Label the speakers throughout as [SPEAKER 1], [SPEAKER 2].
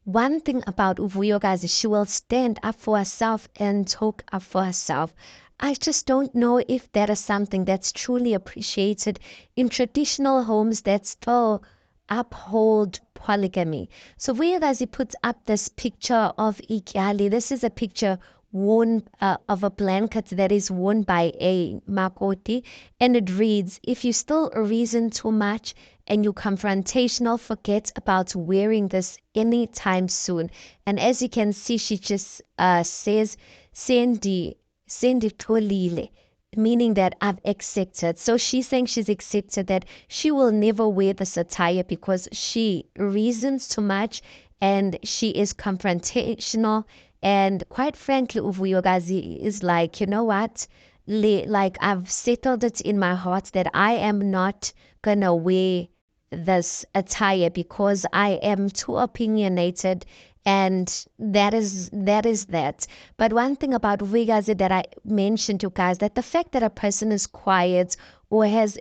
[SPEAKER 1] one thing about Uvuyo, guys, is she will stand up for herself and talk up for herself. I just don't know if that is something that's truly appreciated in traditional homes that still uphold polygamy. So Vuyokazi puts up this picture of Ikyali. This is a picture worn of a blanket that is worn by a makoti, and it reads, "If you still reason too much and you confrontational, forget about wearing this anytime soon." And as you can see, she just says, Sendi tolile, meaning that I've accepted. So she's saying she's accepted that she will never wear this attire because she reasons too much and she is confrontational. And quite frankly, Uvuyokazi is like, you know what? Like I've settled it in my heart that I am not gonna wear this attire because I am too opinionated, and that is that. But one thing about Uvuyokazi that I mentioned to guys, that the fact that a person is quiet or has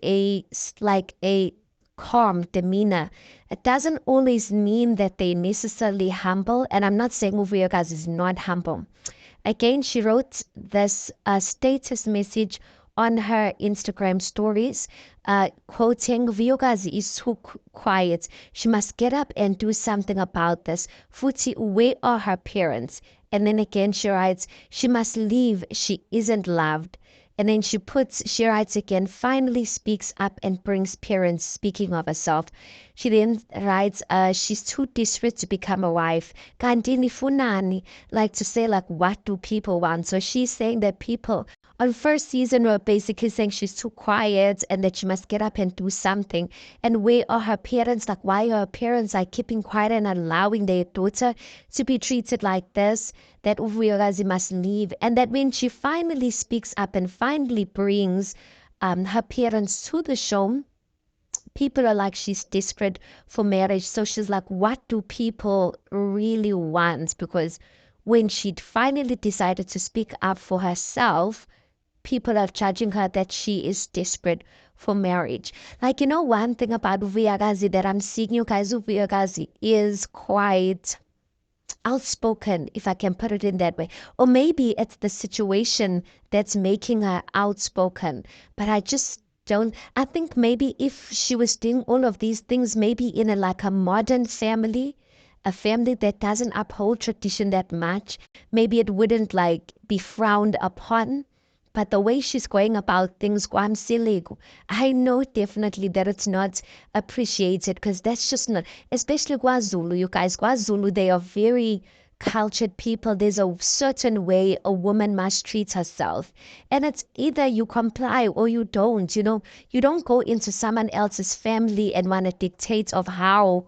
[SPEAKER 1] like a calm demeanor, it doesn't always mean that they're necessarily humble. And I'm not saying Uvuyokazi is not humble. Again, she wrote this status message on her Instagram stories, quoting, "Vuyokazi is too quiet. She must get up and do something about this. Futhi, where are her parents?" And then again, she writes, "She must leave. She isn't loved." And then she writes again, "Finally speaks up and brings parents," speaking of herself. She then writes, "She's too desperate to become a wife. Kandini funani," like to say, like, what do people want? So she's saying that people on first season were basically saying she's too quiet and that she must get up and do something. And where are her parents? Like, why are her parents like keeping quiet and allowing their daughter to be treated like this? That Uvuyokazi must leave. And that when she finally speaks up and finally brings her parents to the show, people are like, she's desperate for marriage. So she's like, what do people really want? Because when she finally decided to speak up for herself, people are judging her that she is desperate for marriage. Like, you know, one thing about Uvuyokazi that I'm seeing, you guys, Uvuyokazi is quite outspoken, if I can put it in that way. Or maybe it's the situation that's making her outspoken. But I just don't. I think maybe if she was doing all of these things, maybe in a like a modern family, a family that doesn't uphold tradition that much, maybe it wouldn't like be frowned upon. But the way she's going about things, Kwamsile, I know definitely that it's not appreciated because that's just not, especially KwaZulu, you guys. KwaZulu, they are very cultured people. There's a certain way a woman must treat herself. And it's either you comply or you don't. You know, you don't go into someone else's family and want to dictate of how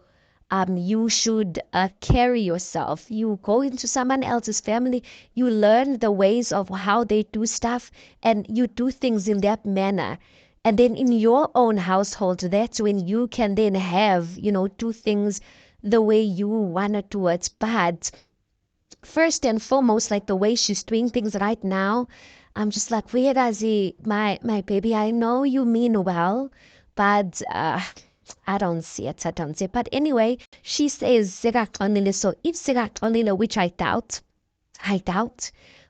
[SPEAKER 1] you should carry yourself. You go into someone else's family, you learn the ways of how they do stuff, and you do things in that manner. And then in your own household, that's when you can then have, you know, do things the way you want to do it. But first and foremost, like the way she's doing things right now, I'm just like, where does he, my baby? I know you mean well, but I don't see it. I don't see it. But anyway, she says Sekaxolile. So if Sekaxolile, which I doubt,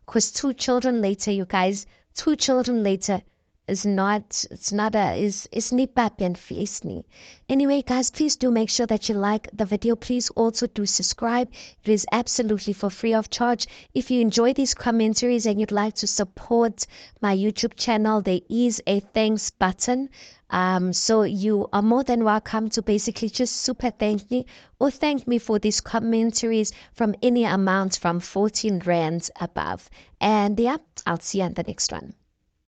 [SPEAKER 1] because 2 children later, you guys, 2 children later is not, it's not a, is nipap and feisni. Anyway, guys, please do make sure that you like the video. Please also do subscribe. It is absolutely for free of charge. If you enjoy these commentaries and you'd like to support my YouTube channel, there is a thanks button. So you are more than welcome to basically just super thank me or thank me for these commentaries from any amount from 14 rands above. And yeah, I'll see you on the next one.